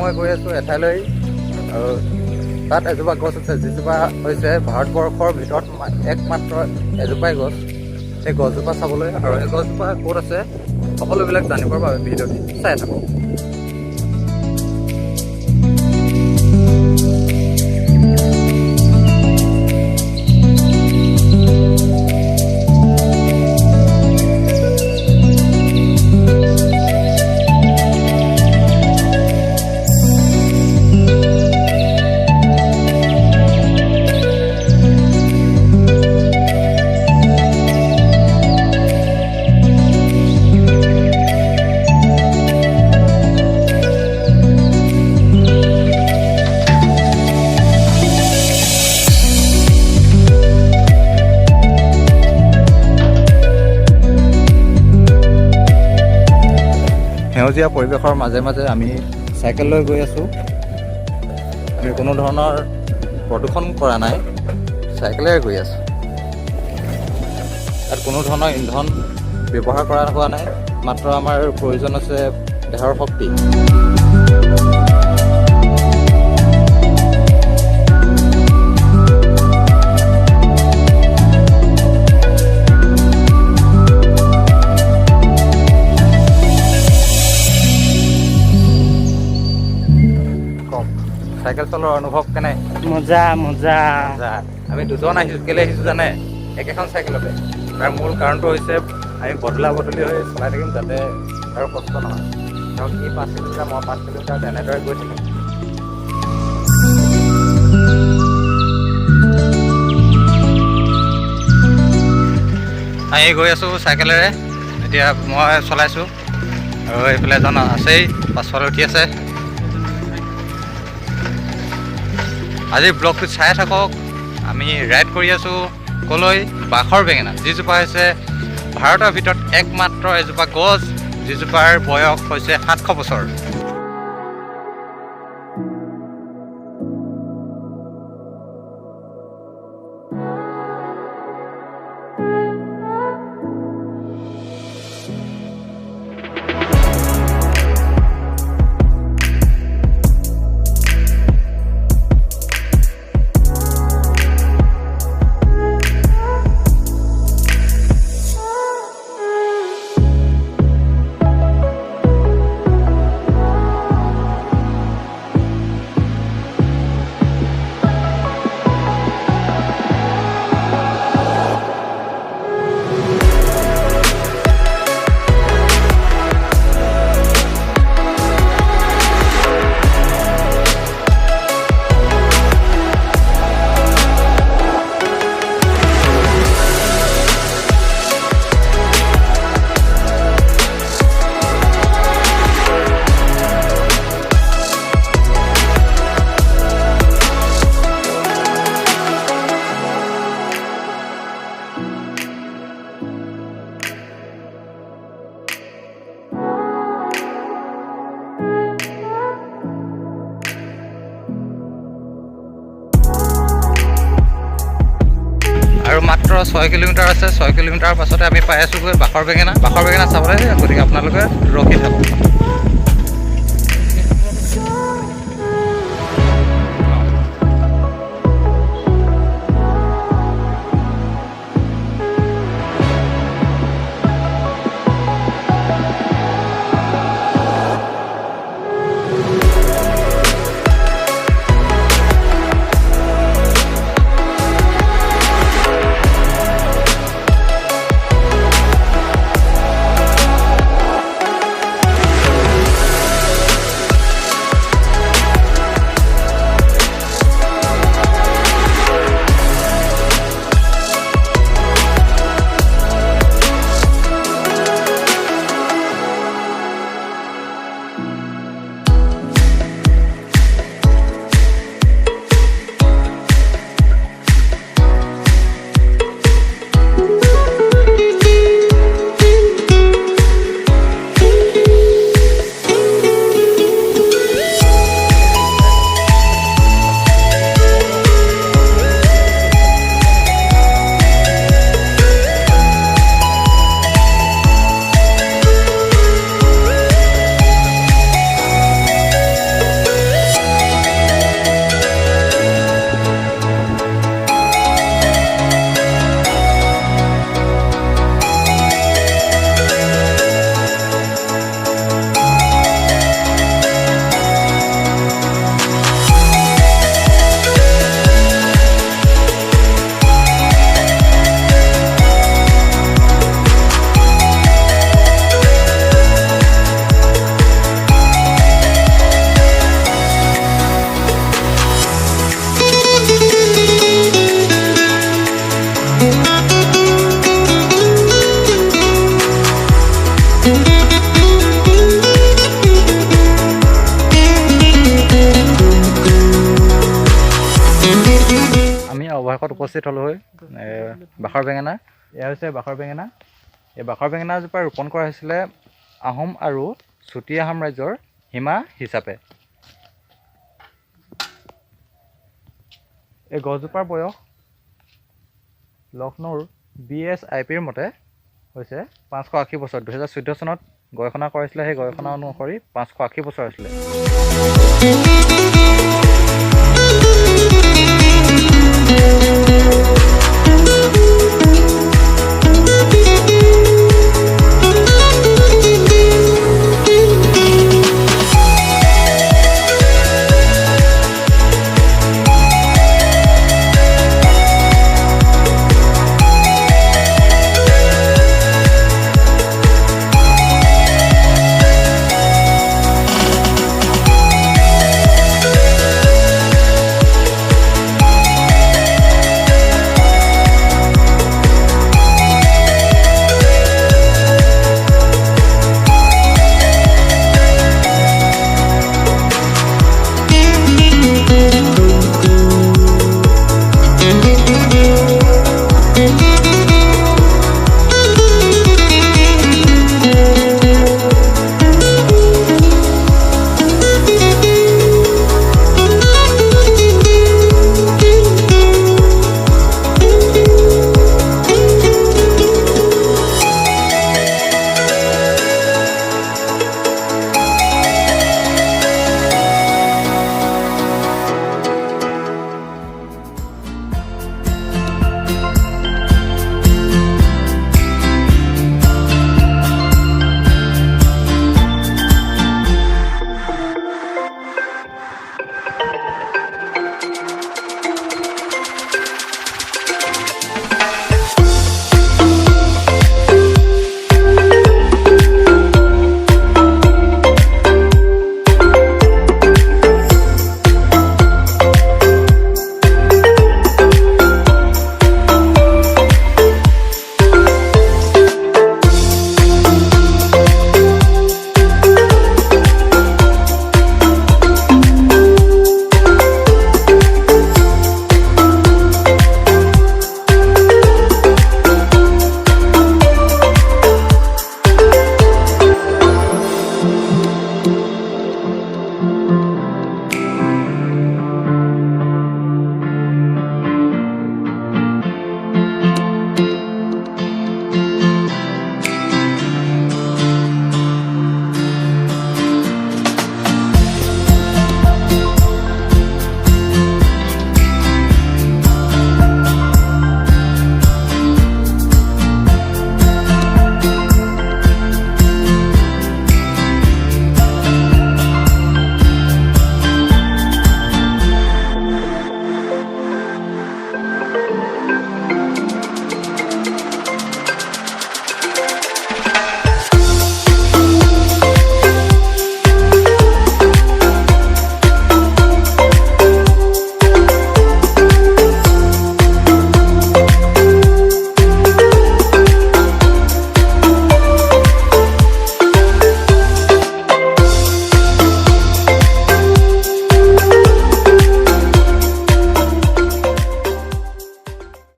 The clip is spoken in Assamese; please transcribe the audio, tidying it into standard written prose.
মই গৈ আছোঁ এঠাইলৈ আৰু তাত এজোপা গছ আছে যিজোপা হৈছে ভাৰতবৰ্ষৰ ভিতৰত একমাত্ৰ এজোপাই গছ। সেই গছজোপা চাবলৈ আৰু এই গছজোপা ক'ত আছে সকলোবিলাক জানিবৰ বাবে ভিডিঅ'টি চাই থাকক। সেউজীয়া পৰিৱেশৰ মাজে মাজে আমি চাইকেল লৈ গৈ আছোঁ। আমি কোনো ধৰণৰ প্ৰদূষণ কৰা নাই, চাইকেলেৰে গৈ আছোঁ। ইয়াত কোনো ধৰণৰ ইন্ধন ব্যৱহাৰ কৰা হোৱা নাই, মাত্ৰ আমাৰ প্ৰয়োজন আছে দেহৰ শক্তি। চাইকেল চলোৱাৰ অনুভৱ কেনে? মজা মজা। আমি দুজন আহিছোঁ, কেলৈ আহিছোঁ জানে? একেখন চাইকেলতে। তাৰ মূল কাৰণটো হৈছে আমি বদলা বদলি হৈ চলাই থাকিম যাতে আৰু কষ্ট নহয়। ধৰক সি 5 কিলোমিটাৰ মই 5 কিলোমিটাৰ তেনেদৰে গৈ থাকিম। আমি গৈ আছোঁ চাইকেলেৰে, এতিয়া মই চলাইছোঁ আৰু এইফালে এজন আছেই পাছফালে উঠি আছে। আজি ব্লগটো চাই থাকক। আমি ৰাইড কৰি আছোঁ কলৈ? বাখৰ বেঙেনা, যিজোপা হৈছে ভাৰতৰ ভিতৰত একমাত্ৰ এজোপা গছ, যিজোপাৰ বয়স হৈছে 700 বছৰ। আৰু মাত্ৰ 6 কিলোমিটাৰ আছে। 6 কিলোমিটাৰ পাছতে আমি পাই আছোঁগৈ বাখৰ বেঙেনা। বাখৰ বেঙেনা চাবলৈ, গতিকে আপোনালোকে ৰখি থাকক। অৱশেষত উপস্থিত হ'লোহি বাখৰ বেঙেনা। এয়া হৈছে বাখৰ বেঙেনা। এই বাখৰ বেঙেনাজোপা ৰোপণ কৰা হৈছিলে আহোম আৰু চুতীয়া সাম্ৰাজ্যৰ সীমা হিচাপে। এই গছজোপাৰ বয়স লক্ষ্ণৌৰ BSIPৰ মতে হৈছে 580 বছৰ। 2014 চনত গৱেষণা কৰাইছিলে, সেই গৱেষণা অনুসৰি 580 বছৰ আছিলে।